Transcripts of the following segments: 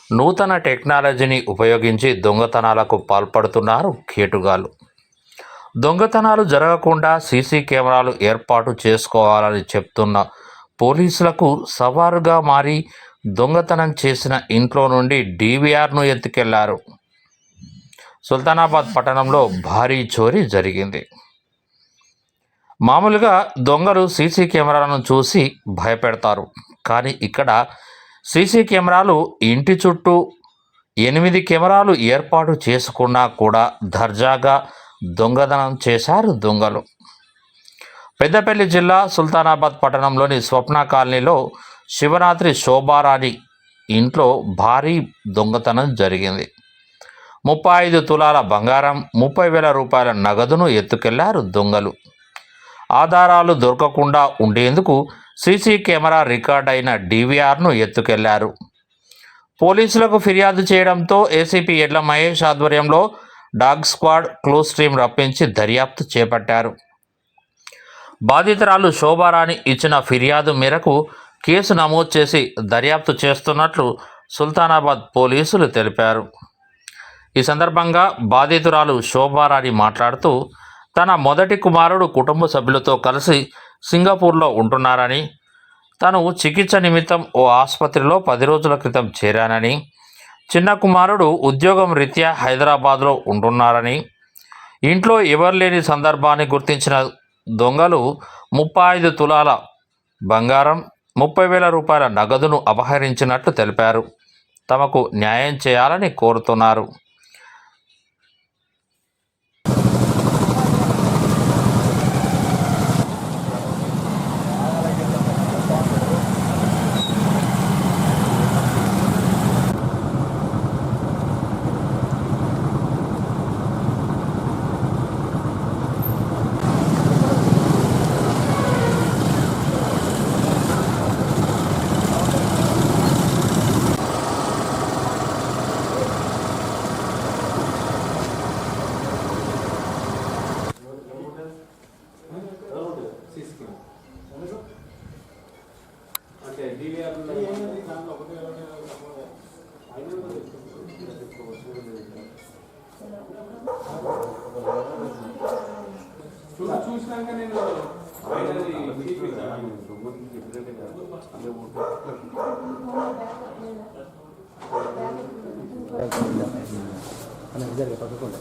నూతన టెక్నాలజీని ఉపయోగించి దొంగతనాలకు పాల్పడుతున్నారు కేటుగాళ్లు. దొంగతనాలు జరగకుండా సీసీ కెమెరాలు ఏర్పాటు చేసుకోవాలని చెప్తున్న పోలీసులకు సవాలుగా మారి దొంగతనం చేసిన ఇంట్లో నుండి డీవీఆర్ను ఎత్తుకెళ్లారు. సుల్తానాబాద్ పట్టణంలో భారీ చోరీ జరిగింది. మామూలుగా దొంగలు సీసీ కెమెరాలను చూసి భయపెడతారు. కానీ ఇక్కడ సీసీ కెమెరాలు ఇంటి చుట్టూ 8 కెమెరాలు ఏర్పాటు చేసుకున్నా కూడా దర్జాగా దొంగతనం చేశారు దొంగలు. పెద్దపల్లి జిల్లా సుల్తానాబాద్ పట్టణంలోని స్వప్న కాలనీలో శివరాత్రి శోభారాణి ఇంట్లో భారీ దొంగతనం జరిగింది. 35 తులాల బంగారం, 30,000 రూపాయల నగదును ఎత్తుకెళ్లారు దొంగలు. ఆధారాలు దొరకకుండా ఉండేందుకు సీసీ కెమెరా రికార్డ్ అయిన డీవీఆర్ను ఎత్తుకెళ్లారు. పోలీసులకు ఫిర్యాదు చేయడంతో ఏసీపీ ఎడ్ల మహేష్ ఆధ్వర్యంలో డాగ్ స్క్వాడ్, క్లోజ్ టీమ్ రప్పించి దర్యాప్తు చేపట్టారు. బాధితురాలు శోభారాణి ఇచ్చిన ఫిర్యాదు మేరకు కేసు నమోదు చేసి దర్యాప్తు చేస్తున్నట్లు సుల్తానాబాద్ పోలీసులు తెలిపారు. ఈ సందర్భంగా బాధితురాలు శోభారాణి మాట్లాడుతూ తన మొదటి కుమారుడు కుటుంబ సభ్యులతో కలిసి సింగపూర్లో ఉంటున్నారని, తను చికిత్స నిమిత్తం ఓ ఆసుపత్రిలో 10 రోజుల క్రితం చేరానని, చిన్న కుమారుడు ఉద్యోగం రీత్యా హైదరాబాద్లో ఉంటున్నారని, ఇంట్లో ఎవరు లేని సందర్భాన్ని గుర్తించిన దొంగలు 35 తులాల బంగారం, 30,000 రూపాయల నగదును అపహరించినట్లు తెలిపారు. తమకు న్యాయం చేయాలని కోరుతున్నారు. చూసినాక నేను పక్కకుండా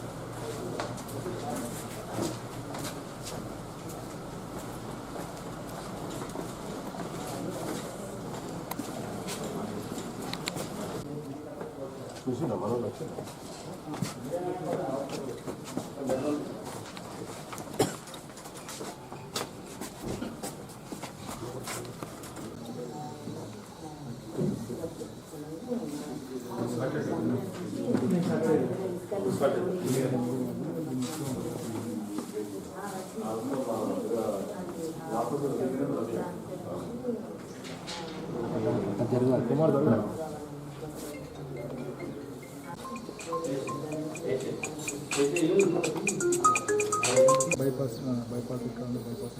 చూసిందా మనం కుమార్ bypass ఇక్కడ ఉంది bypass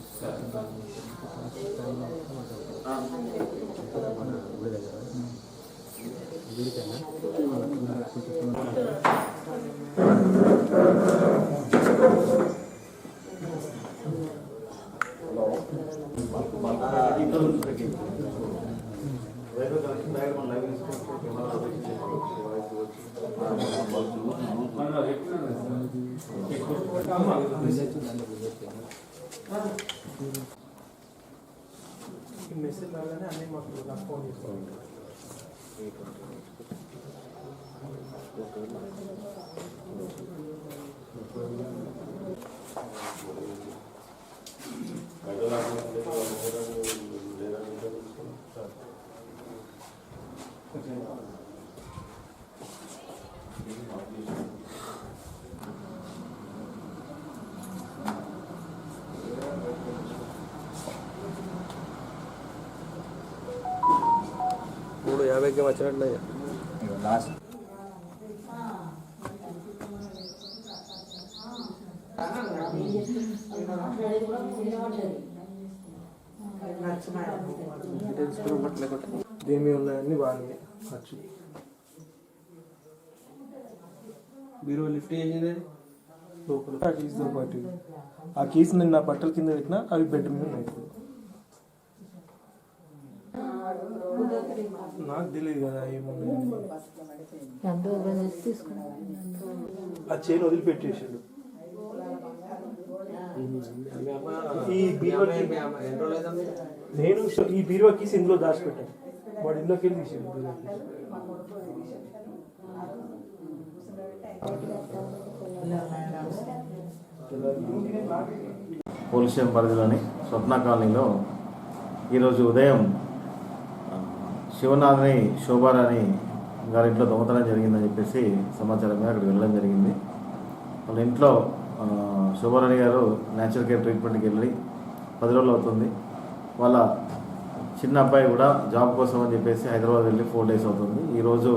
మెసేజ్ రాగానే అన్నీ మాకు నాకు ఫోన్ చేసుకోవాలి. మూడు 50కి వచ్చినట్టు లాస్ట్ దేని ఉన్నాయని వాళ్ళే ఖర్చు బీరో లిఫ్ట్ చేసింది లోపల ఆ కీస్తో పాటు ఆ కీస్ నేను నా బట్టల కింద పెట్టినా అవి బెడ్రూమ్ మీద ఉన్నాయి ఇప్పుడు. నాకు తెలియదు కదా ఏమున్నాయి. ఆ చైన్ వదిలిపెట్టేసాడు. ఈ బీరువా నేను ఈ బీరువా కీస్ ఇందులో దాచిపెట్టాను. వాడు ఇంట్లోకి వెళ్ళి తీసాడు బీరువా పోలీస్ స్టేషన్ పరిధిలోని స్వప్న కాలనీలో ఈరోజు ఉదయం శివనాథ్ని శోభారాణి గారింట్లో దొంగతనం జరిగిందని చెప్పేసి సమాచారం మీద అక్కడికి వెళ్ళడం జరిగింది. వాళ్ళ ఇంట్లో శోభారాణి గారు న్యాచురల్ కేర్ ట్రీట్మెంట్కి వెళ్ళి 10 రోజులు అవుతుంది. వాళ్ళ చిన్న అబ్బాయి కూడా జాబ్ కోసం అని చెప్పేసి హైదరాబాద్ వెళ్ళి 4 డేస్ అవుతుంది. ఈరోజు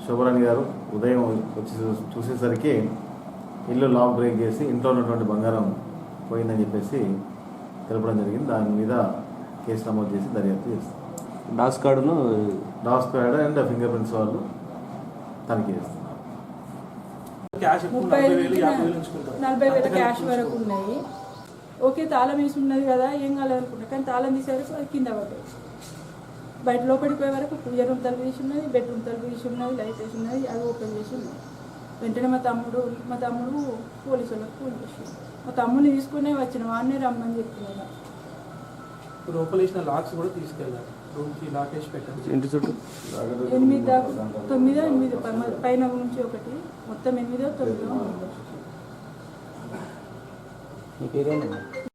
శోభారాణి గారు ఉదయం వచ్చి చూసేసరికి ఇల్లు లాక్ బ్రేక్ చేసి ఇంట్లో ఉన్నటువంటి బంగారం పోయిందని చెప్పేసి తెలపడం జరిగింది. దాని మీద కేసు నమోదు చేసి దర్యాప్తు చేస్తారు. డాస్ కార్డు అండ్ ఫింగర్ ప్రింట్స్ వాళ్ళు తనిఖీ చేస్తారు. క్యాష్ 40,000 క్యాష్ వరకు ఉన్నాయి. ఓకే, తాళం వేసి ఉన్నది కదా, ఏం కాలేదనుకుంటా. కానీ తాళం తీసేవరకు అది కింద పడ్డాయి. బయట లోపలికి పోయే వరకు పూజ రూమ్ తలుపు తీసి ఉన్నది, బెడ్రూమ్ తలుపు తీసి ఉన్నది, లైట్ వేసి ఉన్నది, అది ఓపెన్ చేసి ఉన్నది. వెంటనే మా తమ్ముడు పోలీసు వాళ్ళకి ఫోన్ చేసి మా తమ్ముడిని తీసుకునే వచ్చిన వాడిని రమ్మని చెప్తున్నాను. లోపల వేసిన లాక్స్ కూడా తీసుకెళ్ళాలి. రూమ్కి లాక్ వేసి పెట్టాలి. ఇంటి చుట్టూ 8 దాకా 9 8 పైన నుంచి ఒకటి మొత్తం 8 9 మీ పేరేంటి?